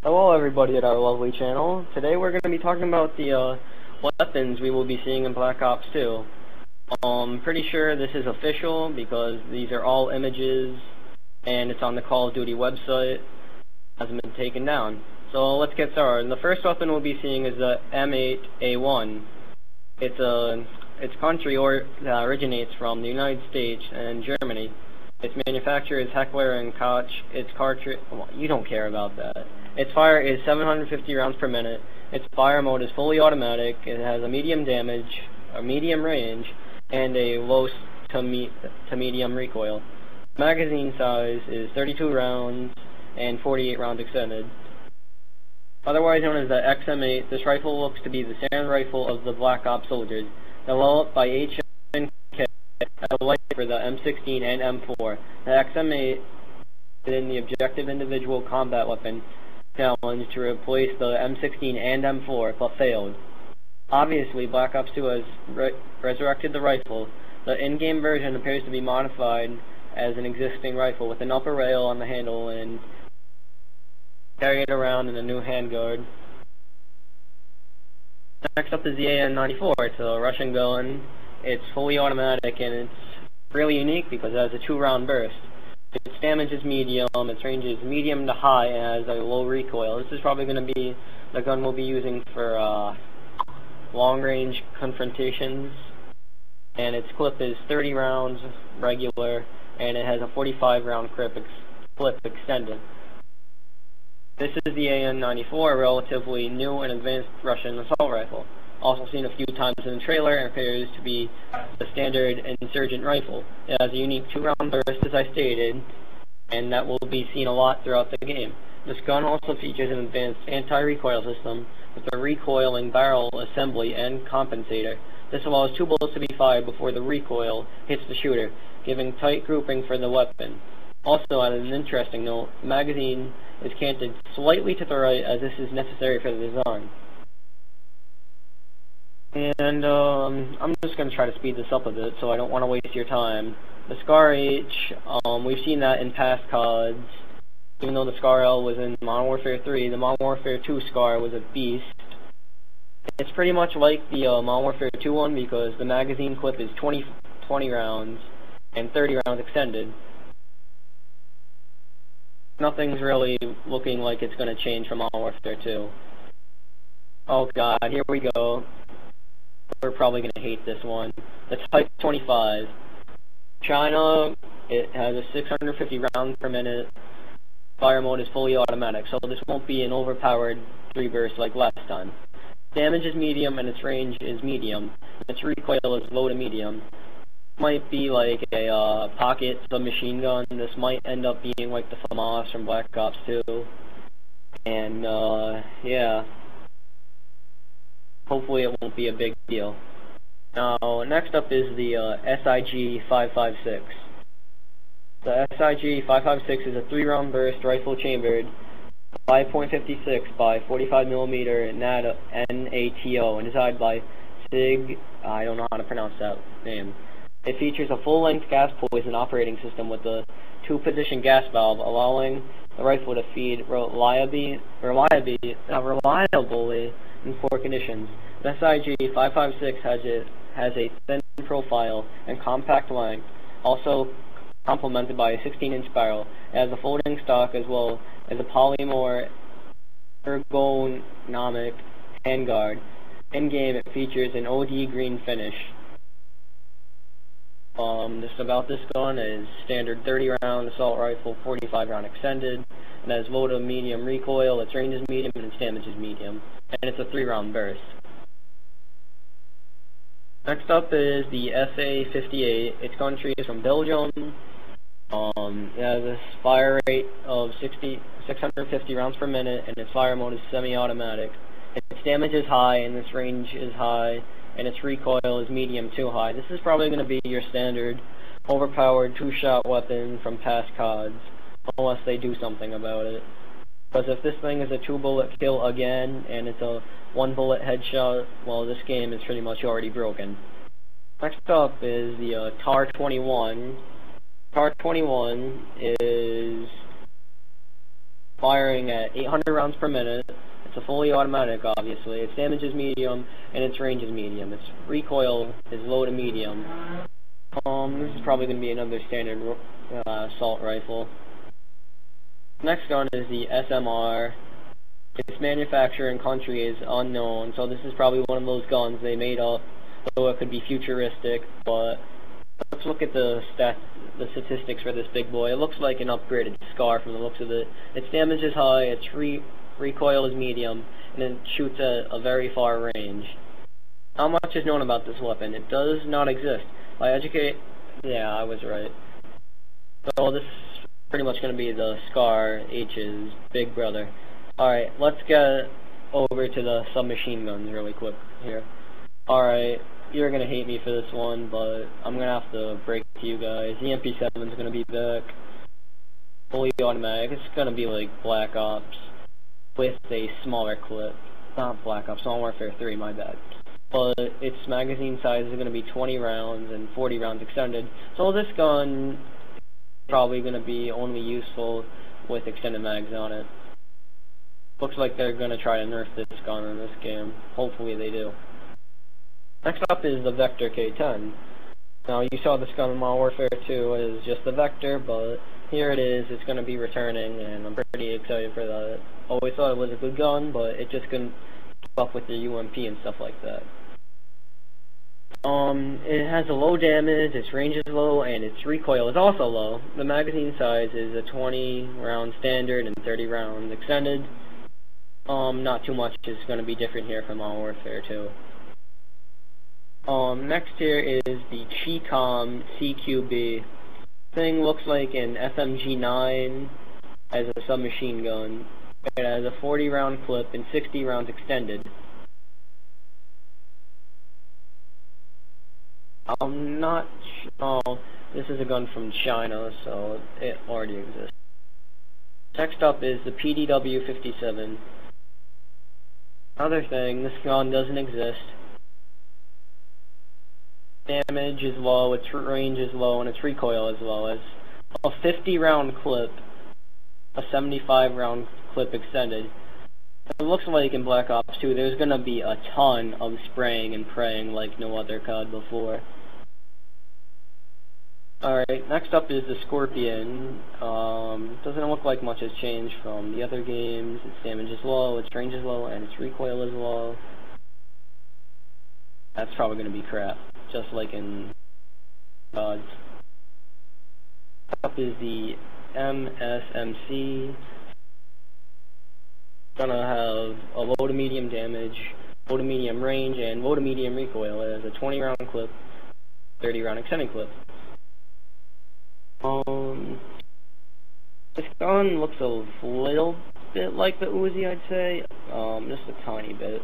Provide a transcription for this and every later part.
Hello everybody at our lovely channel. Today we're going to be talking about the weapons we will be seeing in Black Ops 2. Pretty sure this is official because these are all images and it's on the Call of Duty website. It hasn't been taken down. So let's get started. The first weapon we'll be seeing is the M8A1. Its country originates from the United States and Germany. Its manufacturer is Heckler and Koch. Its cartridge, well, you don't care about that. Its fire is 750 rounds per minute. Its fire mode is fully automatic. It has a medium damage, a medium range, and a low to medium recoil. Magazine size is 32 rounds and 48 rounds extended. Otherwise known as the XM8, this rifle looks to be the standard rifle of the Black Ops soldiers, developed by HNK as a light for the M16 and M4. The XM8 is in the objective individual combat weapon challenge to replace the M16 and M4, but failed. Obviously, Black Ops 2 has resurrected the rifle. The in-game version appears to be modified as an existing rifle with an upper rail on the handle and carry it around in a new handguard. Next up is the AN-94. It's a Russian gun. It's fully automatic and it's really unique because it has a 2-round burst. Its damage is medium, its range is medium to high, and has a low recoil. This is probably going to be the gun we'll be using for long-range confrontations. And its clip is 30 rounds regular, and it has a 45-round clip extended. This is the AN-94, a relatively new and advanced Russian assault rifle. Also seen a few times in the trailer and appears to be the standard insurgent rifle. It has a unique 2-round burst, as I stated, and that will be seen a lot throughout the game. This gun also features an advanced anti-recoil system with a recoiling barrel assembly and compensator. This allows 2 bullets to be fired before the recoil hits the shooter, giving tight grouping for the weapon. Also, on an interesting note, the magazine is canted slightly to the right as this is necessary for the design. And I'm just going to try to speed this up a bit so I don't want to waste your time. The Scar H, we've seen that in past CODs. Even though the Scar L was in Modern Warfare 3, the Modern Warfare 2 Scar was a beast. It's pretty much like the Modern Warfare 2 one because the magazine clip is 20 rounds and 30 rounds extended. Nothing's really looking like it's going to change from Modern Warfare 2. Oh god, here we go. We're probably going to hate this one. The Type 25. China, it has a 650 rounds per minute. Fire mode is fully automatic, so this won't be an overpowered 3-burst like last time. Damage is medium and its range is medium. Its recoil is low to medium. Might be like a pocket submachine gun. This might end up being like the FAMAS from Black Ops 2. And yeah. Hopefully it won't be a big deal. Now, next up is the SIG-556. The SIG-556 is a 3-round burst rifle chambered 5.56 by 45mm NATO and designed by SIG. I don't know how to pronounce that name. It features a full-length gas poison operating system with a 2-position gas valve, allowing the rifle to feed reliably in poor conditions. The SIG-556 has a thin profile and compact length, also complemented by a 16-inch barrel. It has a folding stock as well as a polymer ergonomic handguard. In-game, it features an OD green finish. Just about this gun is standard 30-round assault rifle, 45-round extended. It has low to medium recoil, its range is medium, and its damage is medium. And it's a 3-round burst. Next up is the SA-58. Its country is from Belgium. It has a fire rate of 650 rounds per minute, and its fire mode is semi-automatic. Its damage is high, and its range is high, and its recoil is medium to high. This is probably going to be your standard overpowered 2-shot weapon from past CODs, unless they do something about it. Because if this thing is a 2-bullet kill again, and it's a 1-bullet headshot, well, this game is pretty much already broken. Next up is the TAR-21. TAR-21 is firing at 800 rounds per minute. It's a fully automatic, obviously. Its damage is medium, and its range is medium. Its recoil is low to medium. This is probably going to be another standard assault rifle. Next gun is the SMR. Its manufacturer and country is unknown, so this is probably one of those guns they made up, so it could be futuristic, but let's look at the statistics for this big boy. It looks like an upgraded SCAR from the looks of it. Its damage is high, its recoil is medium, and it shoots at a very far range. Not much is known about this weapon. It does not exist. Yeah, I was right. So this is pretty much going to be the SCAR H's big brother. Alright, let's get over to the submachine guns really quick here. Alright, you're going to hate me for this one, but I'm going to have to break it to you guys. The MP7 is going to be back. Fully automatic. It's going to be like Black Ops with a smaller clip. Not Black Ops, Modern Warfare 3, my bad. But its magazine size is going to be 20 rounds and 40 rounds extended. So this gun is probably going to be only useful with extended mags on it. Looks like they're going to try to nerf this gun in this game. Hopefully they do. Next up is the Vector K10. Now you saw this gun in Modern Warfare 2 as just the Vector, but here it is. It's going to be returning, and I'm pretty excited for that. Always thought it was a good gun, but it just couldn't keep up with the UMP and stuff like that. It has a low damage, its range is low, and its recoil is also low. The magazine size is a 20 round standard and 30 rounds extended. Not too much is going to be different here from Modern Warfare 2. Next here is the Chicom CQB. Thing looks like an SMG-9 as a submachine gun. It has a 40 round clip and 60 rounds extended. I'm not sure. This is a gun from China, so it already exists. Next up is the PDW-57. Another thing, this gun doesn't exist. Damage is low, its range is low, and its recoil is low. It's a 50 round clip, a 75 round clip extended. It looks like in Black Ops 2 there's gonna be a ton of spraying and praying like no other COD before. Alright, next up is the Scorpion. Doesn't look like much has changed from the other games. Its damage is low, its range is low, and its recoil is low. That's probably gonna be crap, just like in COD. Next up is the MSMC. Gonna have a low to medium damage, low to medium range, and low to medium recoil. It has a 20 round clip, 30 round extended clip. This gun looks a little bit like the Uzi, I'd say, just a tiny bit.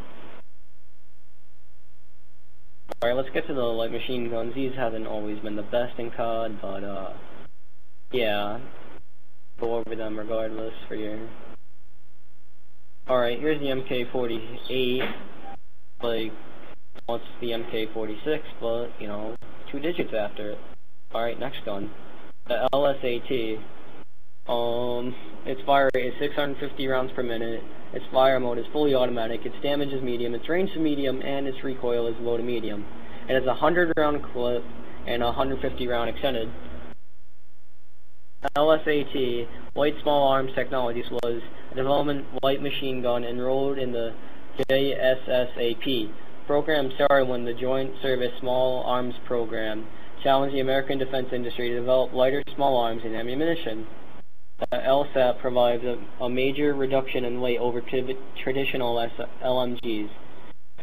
Alright, let's get to the light machine guns. These haven't always been the best in COD, but yeah, go over them regardless for your... Alright, here's the MK48, like, well, it's the MK46, but, you know, 2 digits after it. Alright, next gun, the LSAT. Its fire rate is 650 rounds per minute, its fire mode is fully automatic, its damage is medium, its range is medium, and its recoil is low to medium. It has a 100 round clip and a 150 round extended. LSAT, Light Small Arms Technologies, was a development light machine gun enrolled in the JSSAP. Program started when the Joint Service Small Arms Program challenged the American defense industry to develop lighter small arms and ammunition. The LSAP provides a major reduction in weight over traditional LMGs,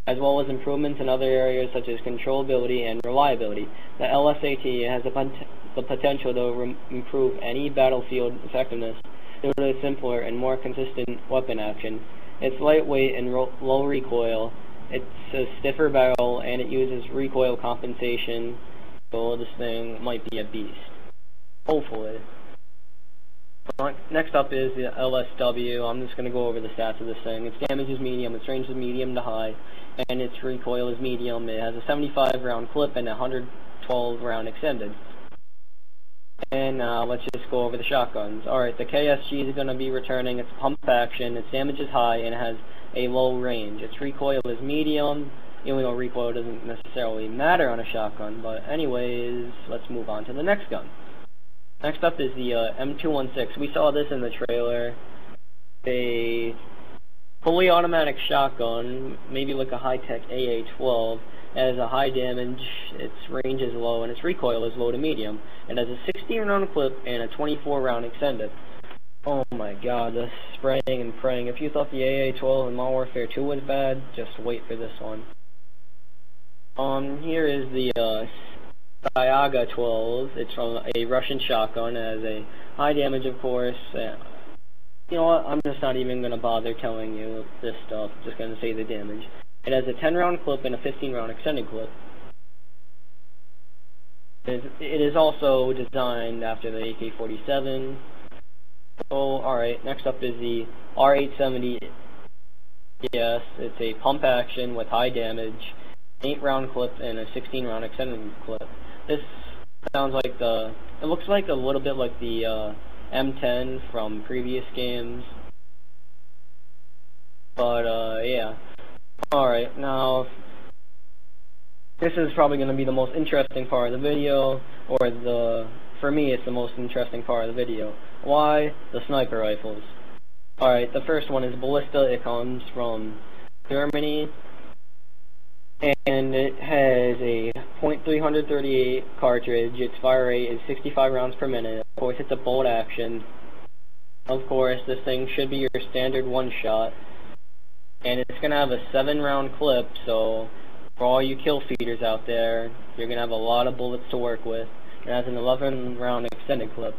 as well as improvements in other areas such as controllability and reliability. The LSAT has the potential to improve any battlefield effectiveness due to its simpler and more consistent weapon action. It's lightweight and low recoil. It's a stiffer barrel, and it uses recoil compensation, so this thing might be a beast. Hopefully. Next up is the LSW. I'm just going to go over the stats of this thing. Its damage is medium, its range is medium to high, and its recoil is medium. It has a 75 round clip and a 112 round extended. And let's just go over the shotguns. Alright, the KSG is going to be returning. It's pump action, its damage is high, and it has a low range. Its recoil is medium, even though recoil doesn't necessarily matter on a shotgun. But anyways, let's move on to the next gun. Next up is the M216. We saw this in the trailer. A fully automatic shotgun, maybe like a high-tech AA-12. It has a high damage, its range is low, and its recoil is low to medium. It has a 16-round clip and a 24-round extended. Oh my god, the spraying and praying. If you thought the AA-12 in Modern Warfare 2 was bad, just wait for this one. Here is the Syaga 12. It's from a Russian shotgun. It has a high damage, of course. You know what, I'm just not even going to bother telling you this stuff. I'm just going to say the damage. It has a 10-round clip and a 15-round extended clip. It is also designed after the AK-47. So, alright, next up is the R870. Yes, it's a pump action with high damage, 8-round clip and a 16-round extended clip. This sounds like it looks like a little bit like the M10 from previous games. But, yeah. Alright, now, this is probably going to be the most interesting part of the video, or for me, it's the most interesting part of the video. Why? The sniper rifles. Alright, the first one is Ballista. It comes from Germany, and it has a .338 cartridge. Its fire rate is 65 rounds per minute. Of course, it's a bolt action. Of course, this thing should be your standard one-shot. And it's going to have a 7-round clip, so for all you kill feeders out there, you're going to have a lot of bullets to work with. It has an 11-round extended clip.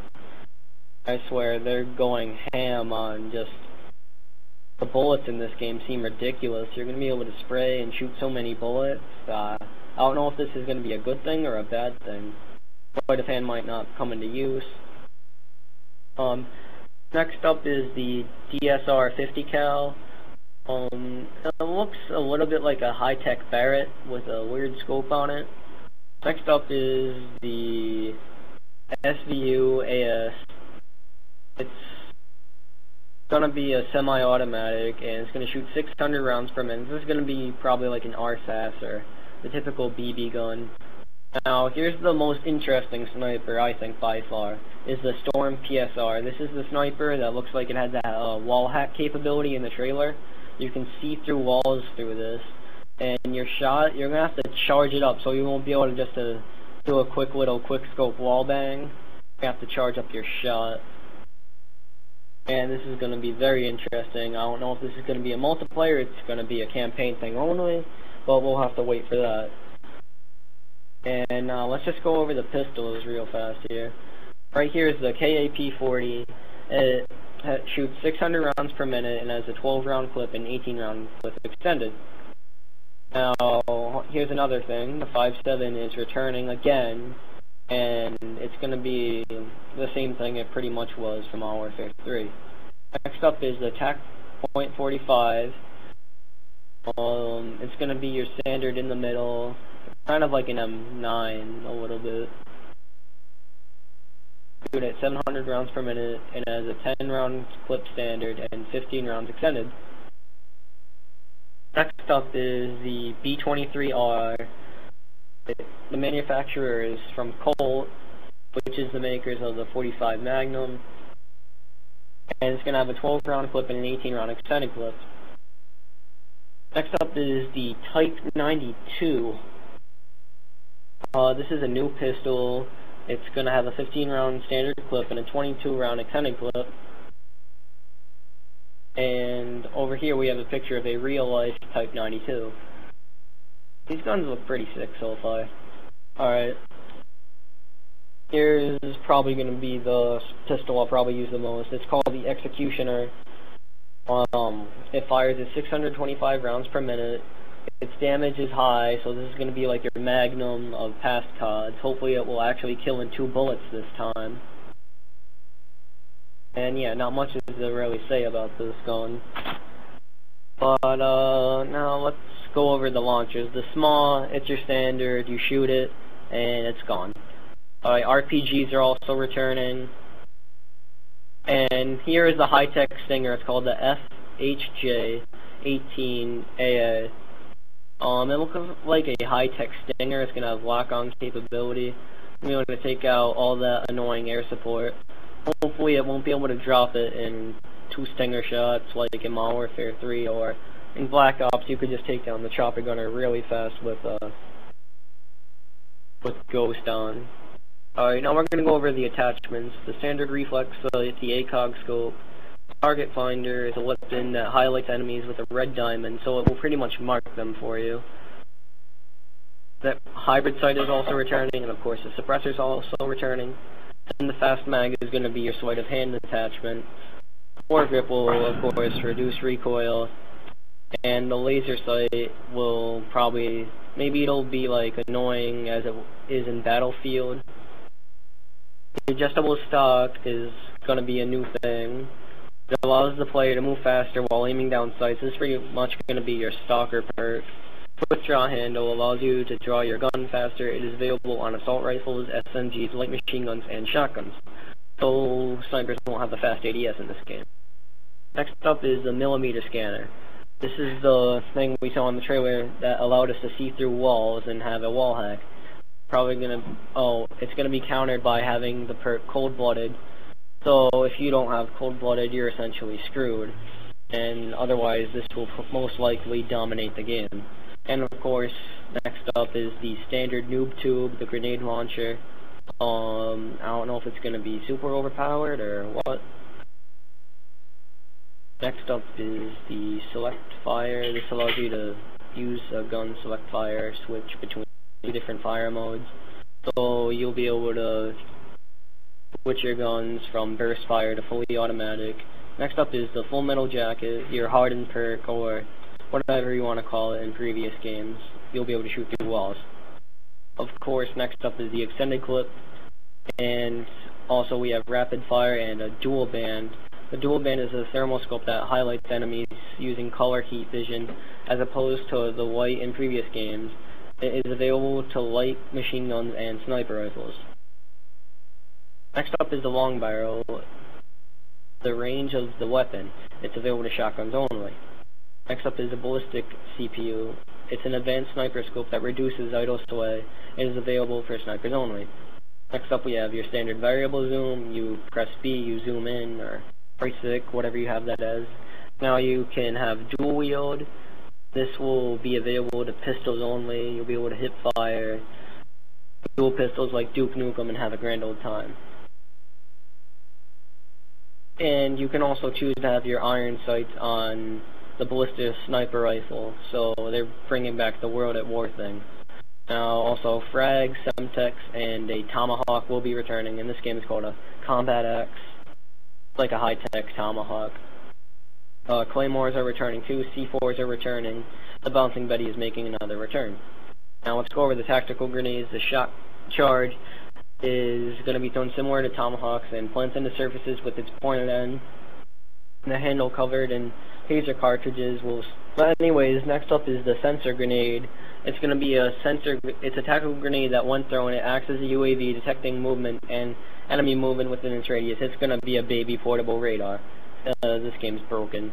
I swear, they're going ham on just... The bullets in this game seem ridiculous. You're going to be able to spray and shoot so many bullets. I don't know if this is going to be a good thing or a bad thing. Quite a fan might not come into use. Next up is the DSR 50 cal. It looks a little bit like a high-tech Barrett with a weird scope on it. Next up is the SVU AS. It's gonna be a semi-automatic, and it's gonna shoot 600 rounds per minute. This is gonna be probably like an RSAS or the typical BB gun. Now, here's the most interesting sniper, I think, by far, is the Storm PSR. This is the sniper that looks like it has that wall hack capability in the trailer. You can see through walls through this, and your shot, you're going to have to charge it up, so you won't be able to just do a quick little quick-scope wall bang. You have to charge up your shot. And this is going to be very interesting. I don't know if this is going to be a multiplayer, it's going to be a campaign thing only, but we'll have to wait for that. And let's just go over the pistols real fast here. Right here is the KAP-40. It shoots 600 rounds per minute and has a 12-round clip and 18-round clip extended. Now, here's another thing. The 5.7 is returning again, and it's going to be the same thing it pretty much was from Modern Warfare 3. Next up is the TAC .45. It's going to be your standard in the middle, kind of like an M9 a little bit. Shoot at 700 rounds per minute, and has a 10-round clip standard and 15 rounds extended. Next up is the B-23R. The manufacturer is from Colt, which is the makers of the .45 Magnum, and it's going to have a 12-round clip and an 18-round extended clip. Next up is the Type 92. This is a new pistol. It's going to have a 15-round standard clip and a 22-round extended clip. And over here we have a picture of a real-life Type 92. These guns look pretty sick so far. Alright. Here's probably going to be the pistol I'll probably use the most. It's called the Executioner. It fires at 625 rounds per minute. Its damage is high, so this is going to be like your Magnum of past CODs. Hopefully it will actually kill in 2 bullets this time. And yeah, not much to really say about this gun. But now let's go over the launchers. The small, it's your standard, you shoot it, and it's gone. RPGs are also returning. And here is the high-tech stinger. It's called the FHJ-18AA. It looks like a high-tech stinger. It's going to have lock-on capability. We're going to take out all that annoying air support. Hopefully it won't be able to drop it in 2 stinger shots like in Modern Warfare 3, or in Black Ops you could just take down the chopper gunner really fast with Ghost on. Alright, now we're going to go over the attachments. The standard reflex, the ACOG scope. Target finder is a weapon that highlights enemies with a red diamond, so it will pretty much mark them for you. The hybrid sight is also returning, and of course the suppressor is also returning. And the fast mag is going to be your sleight of hand attachment. Foregrip will, of course, reduce recoil. And the laser sight will probably, maybe it'll be like annoying as it is in Battlefield. The adjustable stock is going to be a new thing. It allows the player to move faster while aiming down sights. This is pretty much going to be your stalker perk. Quick draw handle allows you to draw your gun faster. It is available on assault rifles, SMGs, light machine guns, and shotguns. So snipers won't have the fast ADS in this game. Next up is the millimeter scanner. This is the thing we saw in the trailer that allowed us to see through walls and have a wall hack. It's gonna be countered by having the perk cold-blooded. So if you don't have cold-blooded, you're essentially screwed. And otherwise, this will most likely dominate the game. And of course, next up is the standard noob tube, the grenade launcher. I don't know if it's gonna be super overpowered or what. Next up is the select fire. This allows you to use a gun select fire switch between 2 different fire modes. So you'll be able to switch your guns from burst fire to fully automatic. Next up is the full metal jacket, your hardened perk, or whatever you want to call it in previous games. You'll be able to shoot through walls. Of course, next up is the extended clip, and also we have rapid fire and a dual band. The dual band is a thermal scope that highlights enemies using color heat vision, as opposed to the white in previous games. It is available to light machine guns and sniper rifles. Next up is the long barrel, the range of the weapon. It's available to shotguns only. Next up is the ballistic CPU. It's an advanced sniper scope that reduces idle sway. It is available for snipers only. Next up we have your standard variable zoom. You press B, you zoom in, or right stick, whatever you have that as. Now you can have dual wield. This will be available to pistols only. You'll be able to hip fire dual pistols like Duke Nukem and have a grand old time. And you can also choose to have your iron sights on the ballistic sniper rifle, so they're bringing back the World at War thing. Now also frags, semtex, and a tomahawk will be returning, and this game is called a Combat Axe. It's like a high-tech tomahawk. Claymores are returning too, C4s are returning. The Bouncing Betty is making another return. Now let's go over the tactical grenades. The shock charge is going to be thrown similar to tomahawks and plants into surfaces with its pointed end. The handle covered in taser cartridges will... But anyways, next up is the sensor grenade. It's going to be a sensor... It's a tactical grenade that when thrown, it acts as a UAV detecting movement and enemy movement within its radius. It's going to be a baby portable radar. This game's broken.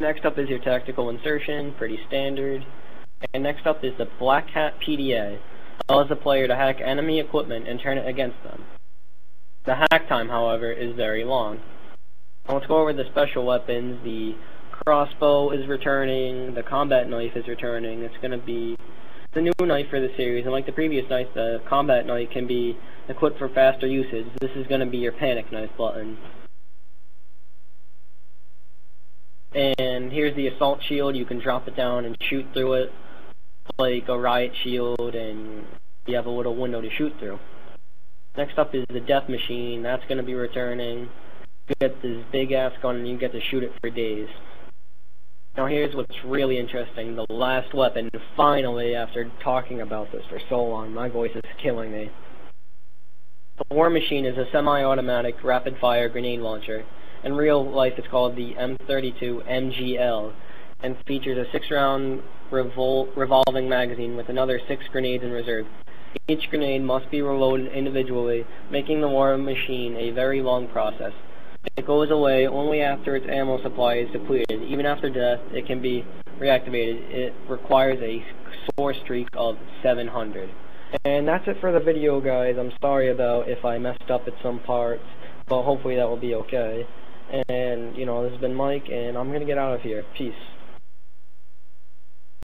Next up is your tactical insertion, pretty standard. And next up is the Black Hat PDA. Allows the player to hack enemy equipment and turn it against them. The hack time, however, is very long. Now let's go over the special weapons. The crossbow is returning, the combat knife is returning. It's going to be the new knife for the series, and like the previous knife, the combat knife can be equipped for faster usage. This is going to be your panic knife button. And here's the assault shield. You can drop it down and shoot through it like a riot shield, and you have a little window to shoot through. Next up is the death machine. That's going to be returning. You get this big ass gun and you get to shoot it for days. Now here's what's really interesting. The last weapon, finally, after talking about this for so long, my voice is killing me. The War Machine is a semi-automatic rapid-fire grenade launcher. In real life, it's called the M32 MGL, and features a 6-round revolving magazine with another 6 grenades in reserve. Each grenade must be reloaded individually, making the war machine a very long process. It goes away only after its ammo supply is depleted. Even after death, it can be reactivated. It requires a score streak of 700. And that's it for the video, guys. I'm sorry about if I messed up at some parts, but hopefully that will be okay. And, you know, this has been Mike, and I'm going to get out of here. Peace.